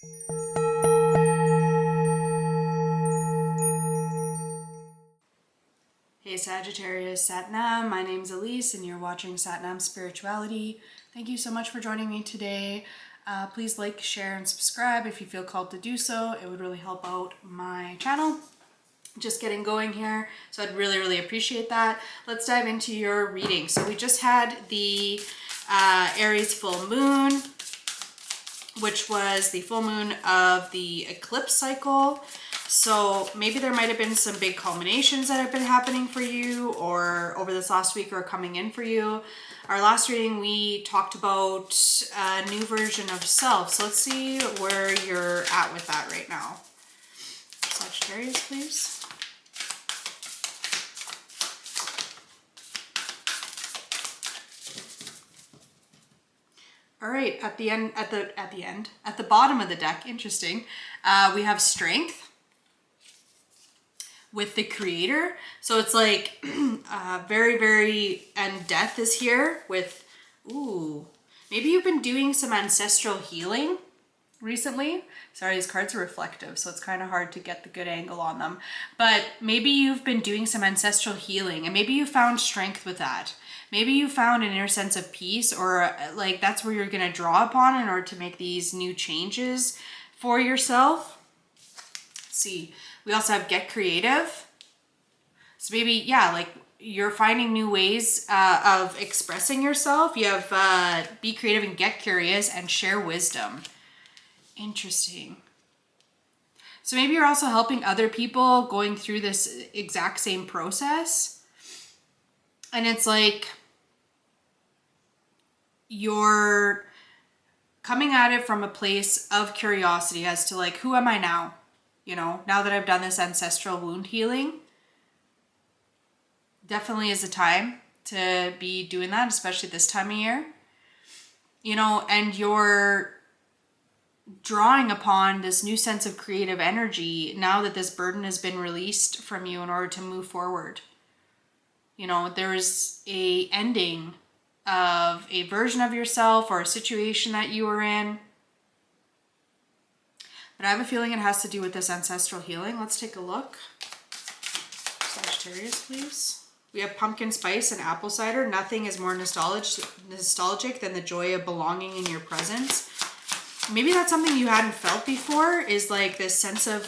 Hey Sagittarius, Satnam. My name's Elise and you're watching Satnam Spirituality. Thank you so much for joining me today. Please like, share, and subscribe if you feel called to do so. It would really help out my channel. Just getting going here, so I'd really appreciate that. Let's dive into your reading. So we just had the Aries full moon, which was the full moon of the eclipse cycle. So maybe there might have been some big culminations that have been happening for you or over this last week or coming in for you. Our last reading, we talked about a new version of self. So let's see where you're at with that right now. Sagittarius, please. All right, at the bottom of the deck, interesting, we have strength with the creator. So it's like very, and death is here with, ooh, maybe you've been doing some ancestral healing recently. Sorry, these cards are reflective, so it's kind of hard to get the good angle on them. But maybe you've been doing some ancestral healing and maybe you found strength with that. Maybe you found an inner sense of peace, or like that's where you're going to draw upon in order to make these new changes for yourself. Let's see. We also have get creative. So maybe, yeah, like you're finding new ways of expressing yourself. You have be creative and get curious and share wisdom. Interesting. So maybe you're also helping other people going through this exact same process. And it's like you're coming at it from a place of curiosity as to like, who am I now? You know, now that I've done this ancestral wound healing, definitely is a time to be doing that, especially this time of year. You know, and you're drawing upon this new sense of creative energy now that this burden has been released from you in order to move forward. You know, there's a ending of a version of yourself or a situation that you were in. But I have a feeling it has to do with this ancestral healing. Let's take a look. Sagittarius, please. We have pumpkin spice and apple cider. Nothing is more nostalgic than the joy of belonging in your presence. Maybe that's something you hadn't felt before, is like this sense of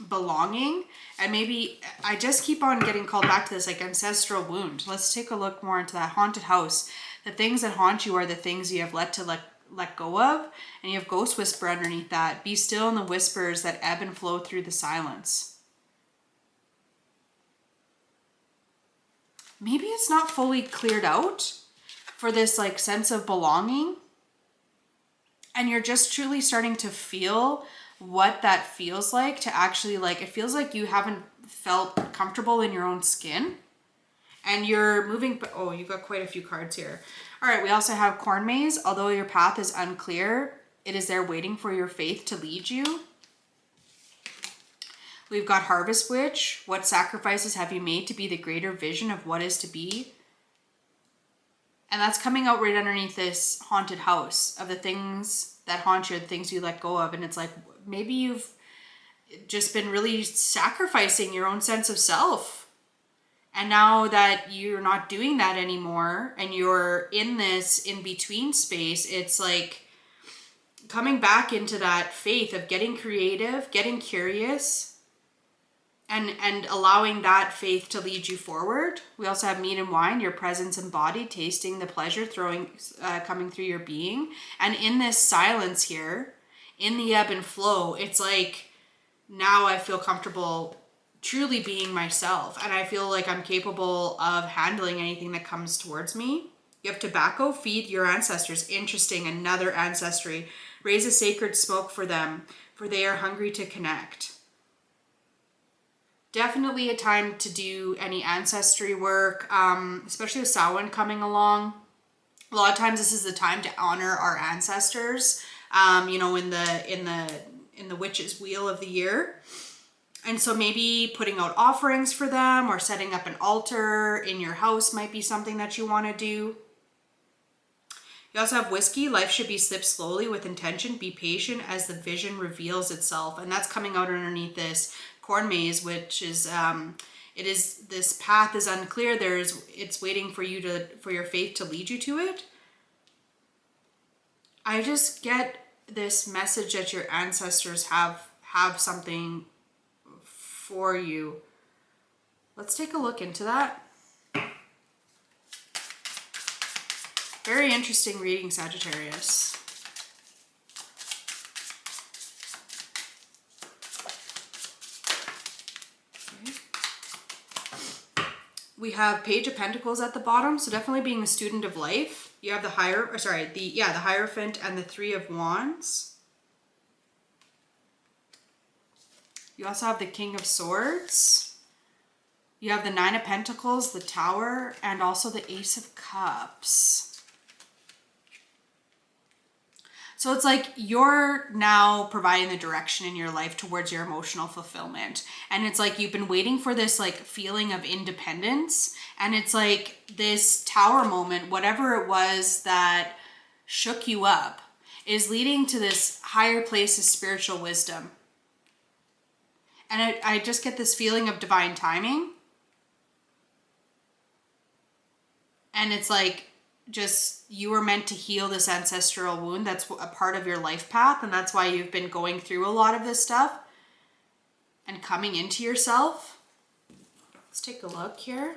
belonging. And maybe I just keep on getting called back to this like ancestral wound. Let's take a look more into that haunted house. The things that haunt you are the things you have let go of, and you have ghost whisper underneath that. Be still in the whispers that ebb and flow through the silence. Maybe it's not fully cleared out for this like sense of belonging, and you're just truly starting to feel what that feels like to actually like, it feels like you haven't felt comfortable in your own skin and you're moving. Oh, you've got quite a few cards here. All right, we also have corn maze. Although your path is unclear, it is there waiting for your faith to lead you. We've got harvest witch. What sacrifices have you made to be the greater vision of what is to be? And that's coming out right underneath this haunted house of the things that haunt you, the things you let go of. And it's like, maybe you've just been really sacrificing your own sense of self. And now that you're not doing that anymore and you're in this in-between space, it's like coming back into that faith of getting creative, getting curious, and allowing that faith to lead you forward. We also have meat and wine, your presence embodied, tasting the pleasure coming through your being. And in this silence here, in the ebb and flow, it's like, now I feel comfortable truly being myself, and I feel like I'm capable of handling anything that comes towards me. You have tobacco, feed your ancestors. Interesting, another ancestry. Raise a sacred smoke for them, for they are hungry to connect. Definitely a time to do any ancestry work, especially with Samhain coming along. A lot of times this is the time to honor our ancestors, you know, in the witch's wheel of the year. And so maybe putting out offerings for them or setting up an altar in your house might be something that you want to do. You also have whiskey. Life should be sipped slowly with intention. Be patient as the vision reveals itself. And that's coming out underneath this corn maze, which is, it is, this path is unclear. It's waiting for you for your faith to lead you to it. I just get this message that your ancestors have something for you. Let's take a look into that. Very interesting reading, Sagittarius. Okay. We have Page of Pentacles at the bottom, so definitely being a student of life. You have the Hierophant and the Three of Wands. You also have the King of Swords. You have the Nine of Pentacles, the Tower, and also the Ace of Cups. So it's like you're now providing the direction in your life towards your emotional fulfillment. And it's like you've been waiting for this like feeling of independence. And it's like this Tower moment, whatever it was that shook you up, is leading to this higher place of spiritual wisdom. And I just get this feeling of divine timing. And it's like, just you were meant to heal this ancestral wound. That's a part of your life path, and that's why you've been going through a lot of this stuff and coming into yourself. Let's take a look here.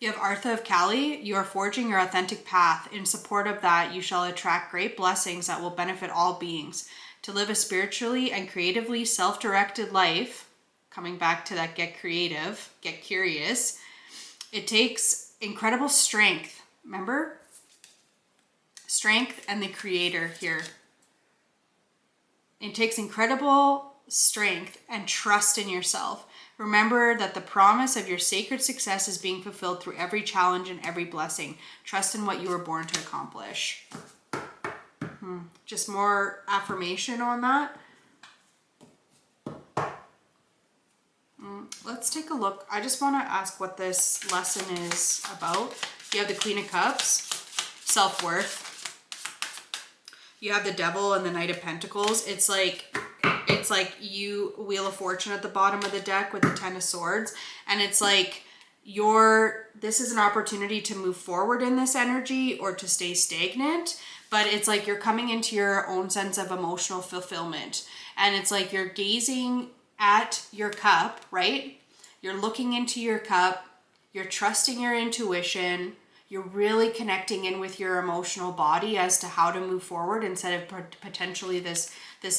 You have Artha of Kali. You are forging your authentic path. In support of that, you shall attract great blessings that will benefit all beings. To live a spiritually and creatively self-directed life, coming back to that get creative, get curious, it takes incredible strength. Remember? Strength and the creator here. It takes incredible strength and trust in yourself. Remember that the promise of your sacred success is being fulfilled through every challenge and every blessing. Trust in what you were born to accomplish. Just more affirmation on that. Let's take a look. I just want to ask what this lesson is about. You have the Queen of Cups, self-worth. You have the Devil and the Knight of Pentacles. It's like you, Wheel of Fortune at the bottom of the deck with the Ten of Swords. And it's like this is an opportunity to move forward in this energy or to stay stagnant. But it's like you're coming into your own sense of emotional fulfillment. And it's like you're gazing at your cup, right? You're looking into your cup, you're trusting your intuition, you're really connecting in with your emotional body as to how to move forward instead of potentially this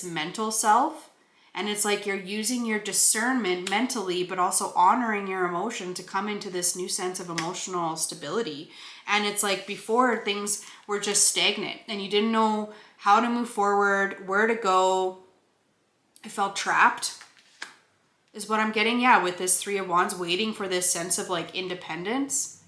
mental self. And it's like you're using your discernment mentally, but also honoring your emotion to come into this new sense of emotional stability. And it's like before things were just stagnant and you didn't know how to move forward, where to go. I felt trapped. Is what I'm getting, yeah, with this Three of Wands, waiting for this sense of like independence.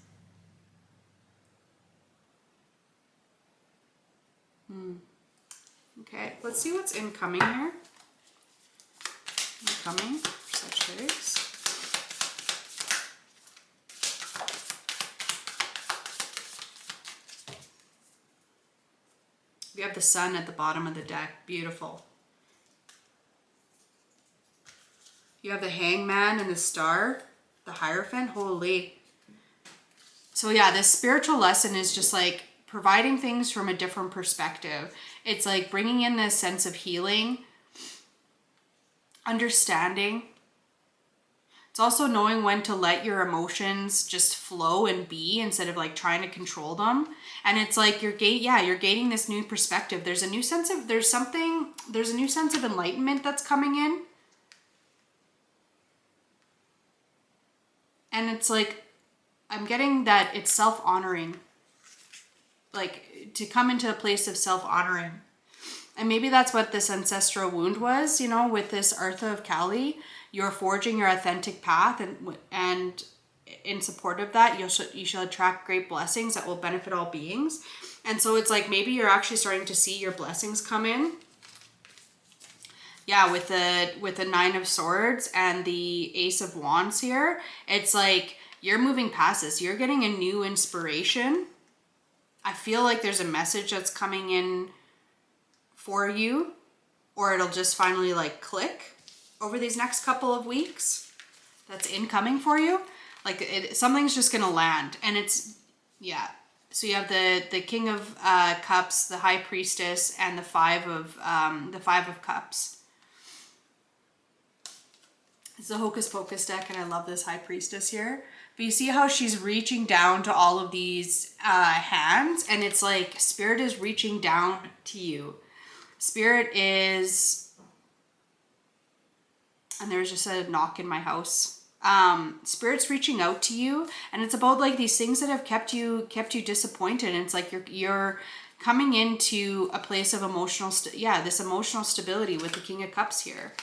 Okay, let's see what's incoming here. Incoming, Sagittarius. We have the Sun at the bottom of the deck. Beautiful. You have the Hangman and the Star, the Hierophant. Holy. So yeah, this spiritual lesson is just like providing things from a different perspective. It's like bringing in this sense of healing, understanding. It's also knowing when to let your emotions just flow and be instead of like trying to control them. And it's like you're gaining this new perspective. There's a new sense of enlightenment that's coming in. And it's like, I'm getting that it's self-honoring. Like, to come into a place of self-honoring. And maybe that's what this ancestral wound was, you know, with this Artha of Kali. You're forging your authentic path, and in support of that, you shall attract great blessings that will benefit all beings. And so it's like, maybe you're actually starting to see your blessings come in. Yeah, with the Nine of Swords and the Ace of Wands here, it's like you're moving past this. You're getting a new inspiration. I feel like there's a message that's coming in for you, or it'll just finally like click over these next couple of weeks. That's incoming for you. Like something's just gonna land, and it's, yeah. So you have the King of Cups, the High Priestess, and the Five of Cups. It's a Hocus Pocus deck, and I love this High Priestess here. But you see how she's reaching down to all of these hands, and it's like Spirit is reaching down to you. Spirit is, and there's just a knock in my house. Spirit's reaching out to you, and it's about like these things that have kept you disappointed. And it's like you're coming into a place of emotional, this emotional stability with the King of Cups here.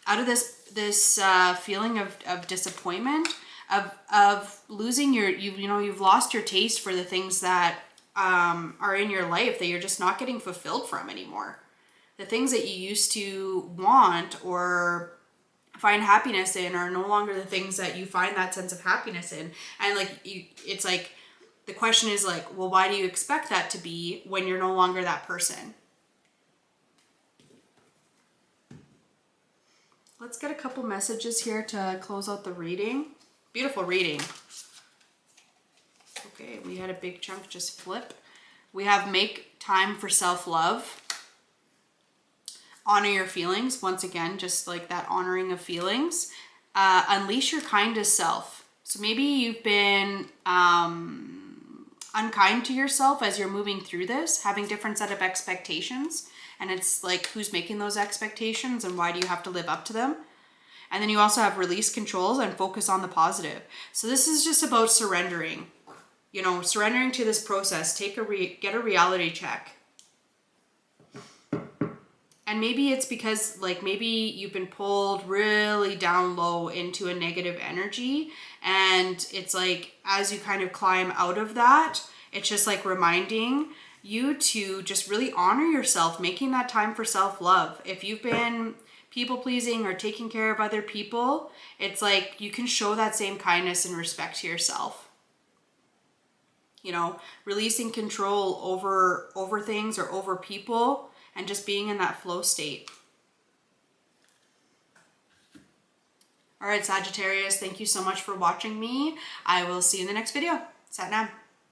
Out of this feeling of disappointment, of losing you've lost your taste for the things that are in your life that you're just not getting fulfilled from anymore. The things that you used to want or find happiness in are no longer the things that you find that sense of happiness in. And like it's like the question is like, well, why do you expect that to be when you're no longer that person? Let's get a couple messages here to close out the reading. Beautiful reading. Okay, we had a big chunk just flip. We have make time for self-love. Honor your feelings. Once again, just like that honoring of feelings. Unleash your kindest self. So maybe you've been unkind to yourself as you're moving through this, having different set of expectations. And it's like, who's making those expectations and why do you have to live up to them? And then you also have release controls and focus on the positive. So this is just about surrendering. You know, surrendering to this process. Get a reality check. And maybe it's because like maybe you've been pulled really down low into a negative energy, and it's like as you kind of climb out of that, it's just like reminding you to just really honor yourself, making that time for self-love. If you've been people pleasing or taking care of other people, it's like you can show that same kindness and respect to yourself. You know, releasing control over things or over people, and just being in that flow state. All right, Sagittarius, thank you so much for watching me. I will see you in the next video. Sat Nam.